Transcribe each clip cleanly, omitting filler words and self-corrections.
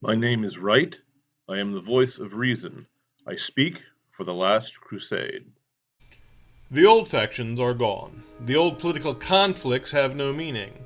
My name is Right. I am the voice of reason. I speak for the Last Crusade. The old factions are gone. The old political conflicts have no meaning.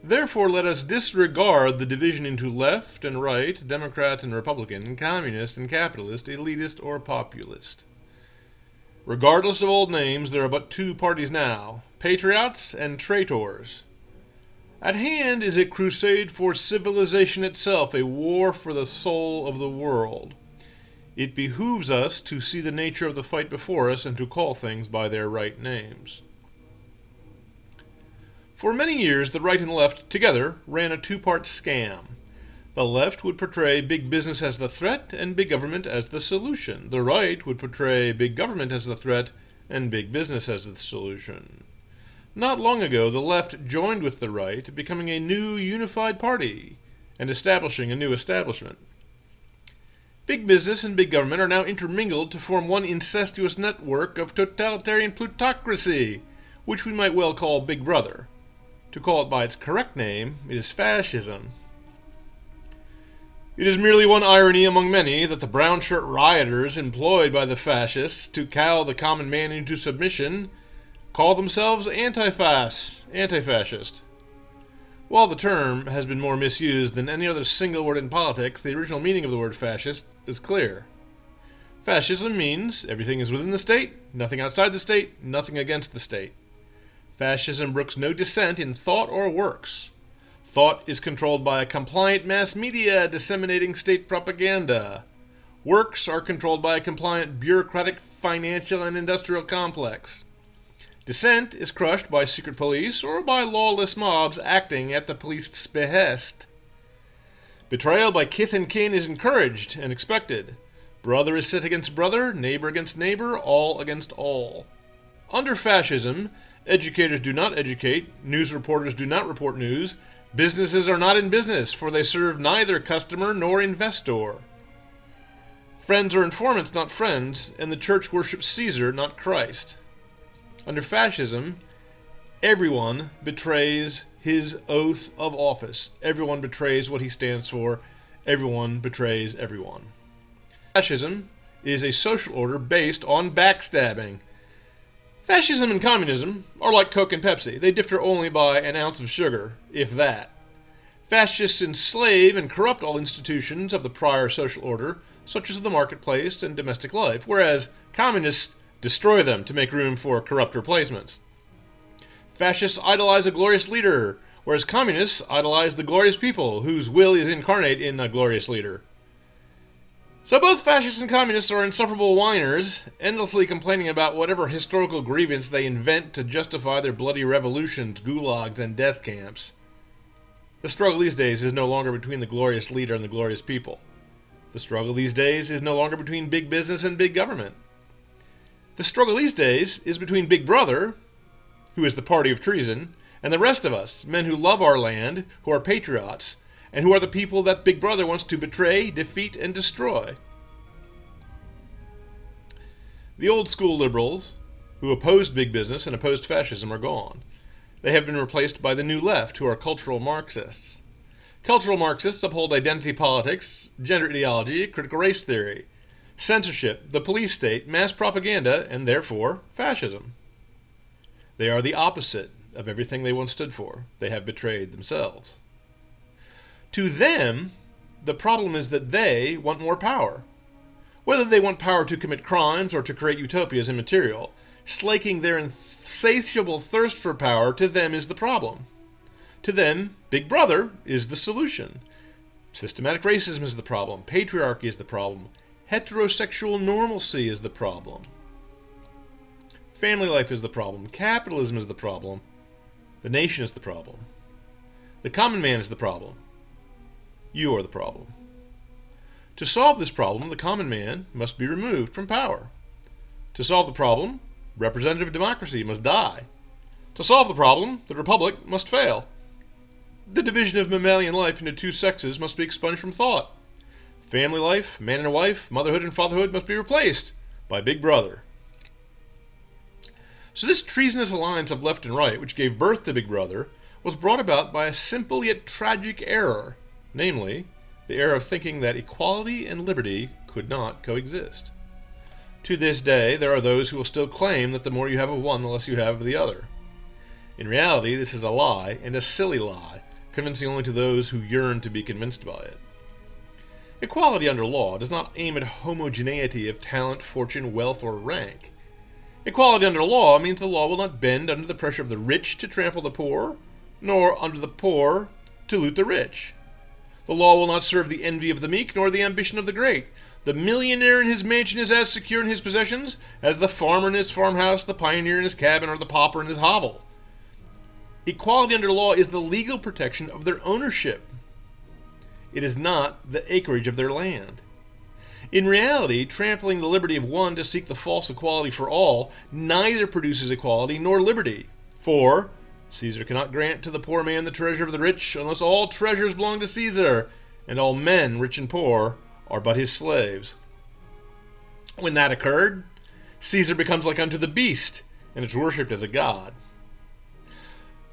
Therefore, let us disregard the division into left and right, Democrat and Republican, communist and capitalist, elitist or populist. Regardless of old names, there are but two parties now, Patriots and Traitors. At hand is a crusade for civilization itself, a war for the soul of the world. It behooves us to see the nature of the fight before us and to call things by their right names. For many years, the right and left together ran a two-part scam. The left would portray big business as the threat and big government as the solution. The right would portray big government as the threat and big business as the solution. Not long ago, the left joined with the right, becoming a new unified party and establishing a new establishment. Big business and big government are now intermingled to form one incestuous network of totalitarian plutocracy, which we might well call Big Brother. To call it by its correct name, it is fascism. It is merely one irony among many that the brown shirt rioters employed by the fascists to cow the common man into submission call themselves anti-fascist. While the term has been more misused than any other single word in politics, the original meaning of the word fascist is clear. Fascism means everything is within the state, nothing outside the state, nothing against the state. Fascism brooks no dissent in thought or works. Thought is controlled by a compliant mass media disseminating state propaganda. Works are controlled by a compliant bureaucratic, financial, and industrial complex. Dissent is crushed by secret police or by lawless mobs acting at the police's behest. Betrayal by kith and kin is encouraged and expected. Brother is set against brother, neighbor against neighbor, all against all. Under fascism, educators do not educate, news reporters do not report news, businesses are not in business, for they serve neither customer nor investor. Friends are informants, not friends, and the church worships Caesar, not Christ. Under fascism, everyone betrays his oath of office. Everyone betrays what he stands for. Everyone betrays everyone. Fascism is a social order based on backstabbing. Fascism and communism are like Coke and Pepsi. They differ only by an ounce of sugar, if that. Fascists enslave and corrupt all institutions of the prior social order, such as the marketplace and domestic life, whereas communists destroy them to make room for corrupt replacements. Fascists idolize a glorious leader, whereas communists idolize the glorious people whose will is incarnate in a glorious leader. So both fascists and communists are insufferable whiners, endlessly complaining about whatever historical grievance they invent to justify their bloody revolutions, gulags, and death camps. The struggle these days is no longer between the glorious leader and the glorious people. The struggle these days is no longer between big business and big government. The struggle these days is between Big Brother, who is the party of treason, and the rest of us, men who love our land, who are patriots, and who are the people that Big Brother wants to betray, defeat, and destroy. The old school liberals, who opposed big business and opposed fascism, are gone. They have been replaced by the new left, who are cultural Marxists. Cultural Marxists uphold identity politics, gender ideology, critical race theory, censorship, the police state, mass propaganda, and therefore fascism. They are the opposite of everything they once stood for. They have betrayed themselves. To them, the problem is that they want more power. Whether they want power to commit crimes or to create utopia is immaterial. Slaking their insatiable thirst for power, to them, is the problem. To them, Big Brother is the solution. Systematic racism is the problem. Patriarchy is the problem. Heterosexual normalcy is the problem. Family life is the problem. Capitalism is the problem. The nation is the problem. The common man is the problem. You are the problem. To solve this problem, the common man must be removed from power. To solve the problem, representative democracy must die. To solve the problem, the republic must fail. The division of mammalian life into two sexes must be expunged from thought. Family life, man and a wife, motherhood and fatherhood must be replaced by Big Brother. So this treasonous alliance of left and right, which gave birth to Big Brother, was brought about by a simple yet tragic error, namely, the error of thinking that equality and liberty could not coexist. To this day, there are those who will still claim that the more you have of one, the less you have of the other. In reality, this is a lie, and a silly lie, convincing only to those who yearn to be convinced by it. Equality under law does not aim at homogeneity of talent, fortune, wealth, or rank. Equality under law means the law will not bend under the pressure of the rich to trample the poor, nor under the poor to loot the rich. The law will not serve the envy of the meek, nor the ambition of the great. The millionaire in his mansion is as secure in his possessions as the farmer in his farmhouse, the pioneer in his cabin, or the pauper in his hovel. Equality under law is the legal protection of their ownership. It is not the acreage of their land. In reality, trampling the liberty of one to seek the false equality for all neither produces equality nor liberty. For Caesar cannot grant to the poor man the treasure of the rich unless all treasures belong to Caesar, and all men, rich and poor, are but his slaves. When that occurred, Caesar becomes like unto the beast, and is worshipped as a god.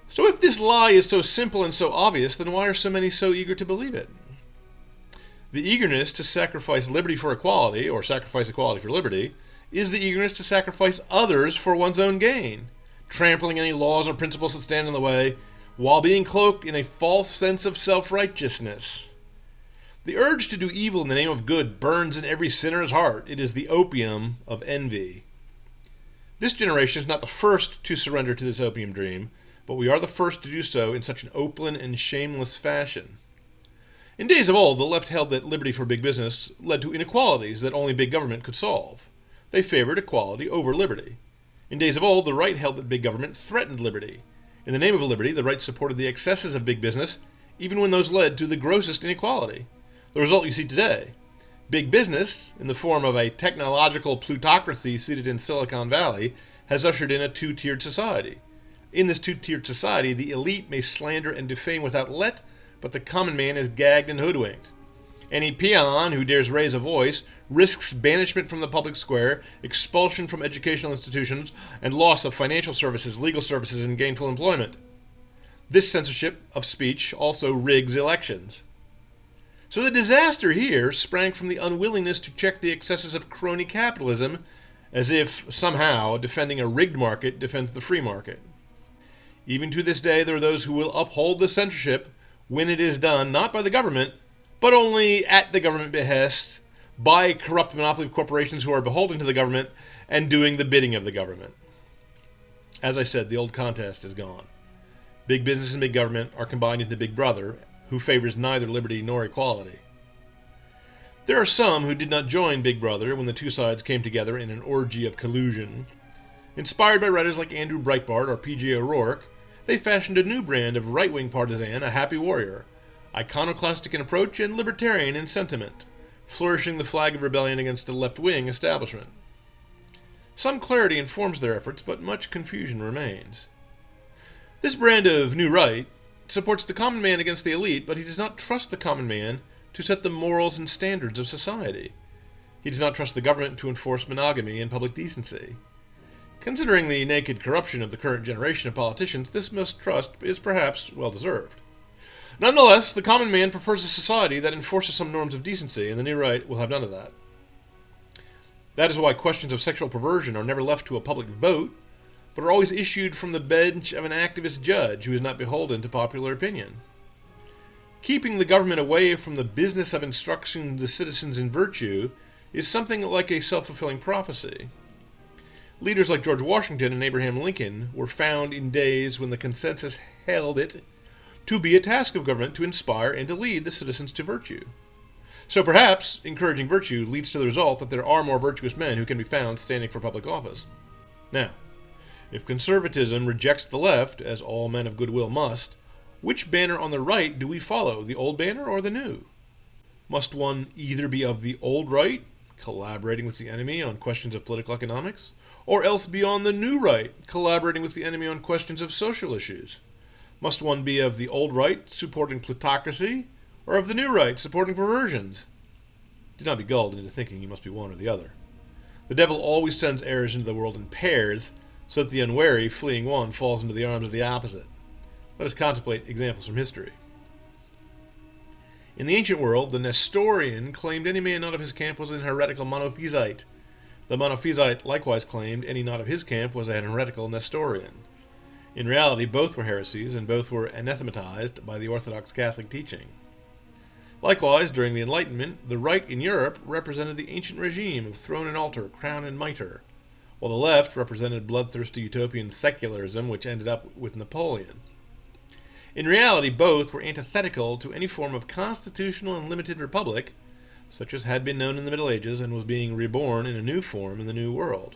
So if this lie is so simple and so obvious, then why are so many so eager to believe it? The eagerness to sacrifice liberty for equality, or sacrifice equality for liberty, is the eagerness to sacrifice others for one's own gain, trampling any laws or principles that stand in the way, while being cloaked in a false sense of self-righteousness. The urge to do evil in the name of good burns in every sinner's heart. It is the opium of envy. This generation is not the first to surrender to this opium dream, but we are the first to do so in such an open and shameless fashion. In days of old, the left held that liberty for big business led to inequalities that only big government could solve. They favored equality over liberty. In days of old, the right held that big government threatened liberty. In the name of liberty, the right supported the excesses of big business, even when those led to the grossest inequality. The result you see today. Big business, in the form of a technological plutocracy seated in Silicon Valley, has ushered in a two-tiered society. In this two-tiered society, the elite may slander and defame without let, but the common man is gagged and hoodwinked. Any peon who dares raise a voice risks banishment from the public square, expulsion from educational institutions, and loss of financial services, legal services, and gainful employment. This censorship of speech also rigs elections. So the disaster here sprang from the unwillingness to check the excesses of crony capitalism, as if, somehow, defending a rigged market defends the free market. Even to this day, there are those who will uphold the censorship when it is done not by the government, but only at the government behest, by corrupt monopoly corporations who are beholden to the government and doing the bidding of the government. As I said, the old contest is gone. Big business and big government are combined into Big Brother, who favors neither liberty nor equality. There are some who did not join Big Brother when the two sides came together in an orgy of collusion. Inspired by writers like Andrew Breitbart or P.J. O'Rourke, they fashioned a new brand of right-wing partisan, a happy warrior, iconoclastic in approach and libertarian in sentiment, flourishing the flag of rebellion against the left-wing establishment. Some clarity informs their efforts, but much confusion remains. This brand of new right supports the common man against the elite, but he does not trust the common man to set the morals and standards of society. He does not trust the government to enforce monogamy and public decency. Considering the naked corruption of the current generation of politicians, this mistrust is perhaps well-deserved. Nonetheless, the common man prefers a society that enforces some norms of decency, and the new right will have none of that. That is why questions of sexual perversion are never left to a public vote, but are always issued from the bench of an activist judge who is not beholden to popular opinion. Keeping the government away from the business of instructing the citizens in virtue is something like a self-fulfilling prophecy. Leaders like George Washington and Abraham Lincoln were found in days when the consensus held it to be a task of government to inspire and to lead the citizens to virtue. So perhaps encouraging virtue leads to the result that there are more virtuous men who can be found standing for public office. Now, if conservatism rejects the left, as all men of goodwill must, which banner on the right do we follow, the old banner or the new? Must one either be of the old right, collaborating with the enemy on questions of political economics, or else be on the new right, collaborating with the enemy on questions of social issues? Must one be of the old right, supporting plutocracy, or of the new right, supporting perversions? Do not be gulled into thinking you must be one or the other. The devil always sends errors into the world in pairs, so that the unwary, fleeing one, falls into the arms of the opposite. Let us contemplate examples from history. In the ancient world, the Nestorian claimed any man not of his camp was an heretical monophysite. The monophysite likewise claimed any not of his camp was an heretical Nestorian. In reality, both were heresies, and both were anathematized by the Orthodox Catholic teaching. Likewise, during the Enlightenment, the right in Europe represented the ancient regime of throne and altar, crown and mitre, while the left represented bloodthirsty utopian secularism, which ended up with Napoleon. In reality, both were antithetical to any form of constitutional and limited republic, such as had been known in the Middle Ages and was being reborn in a new form in the New World.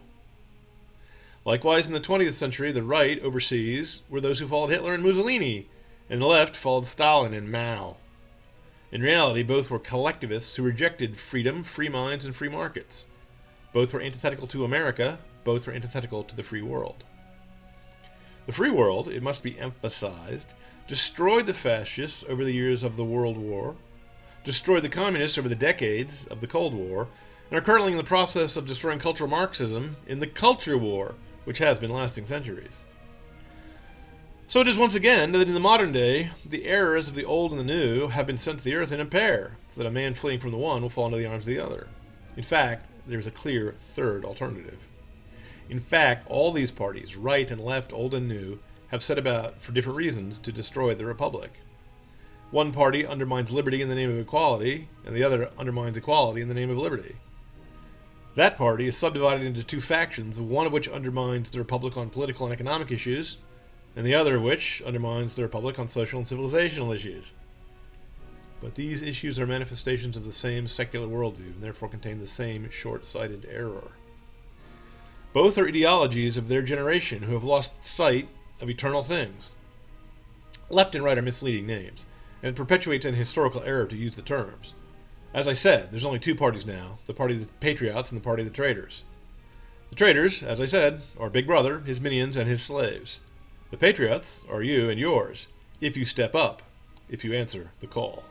Likewise, in the 20th century, the right overseas were those who followed Hitler and Mussolini, and the left followed Stalin and Mao. In reality, both were collectivists who rejected freedom, free minds, and free markets. Both were antithetical to America, both were antithetical to the free world. The free world, it must be emphasized, destroyed the fascists over the years of the World War, destroyed the communists over the decades of the Cold War, and are currently in the process of destroying cultural Marxism in the Culture War, which has been lasting centuries. So it is once again that in the modern day, the errors of the old and the new have been sent to the earth in a pair, so that a man fleeing from the one will fall into the arms of the other. In fact, there is a clear third alternative. In fact, all these parties, right and left, old and new, have set about, for different reasons, to destroy the Republic. One party undermines liberty in the name of equality, and the other undermines equality in the name of liberty. That party is subdivided into two factions, one of which undermines the Republic on political and economic issues, and the other of which undermines the Republic on social and civilizational issues. But these issues are manifestations of the same secular worldview, and therefore contain the same short-sighted error. Both are ideologies of their generation who have lost sight of eternal things. Left and right are misleading names, and it perpetuates an historical error to use the terms. As I said, there's only two parties now, the party of the Patriots and the party of the Traitors. The Traitors, as I said, are Big Brother, his minions, and his slaves. The Patriots are you and yours, if you step up, if you answer the call.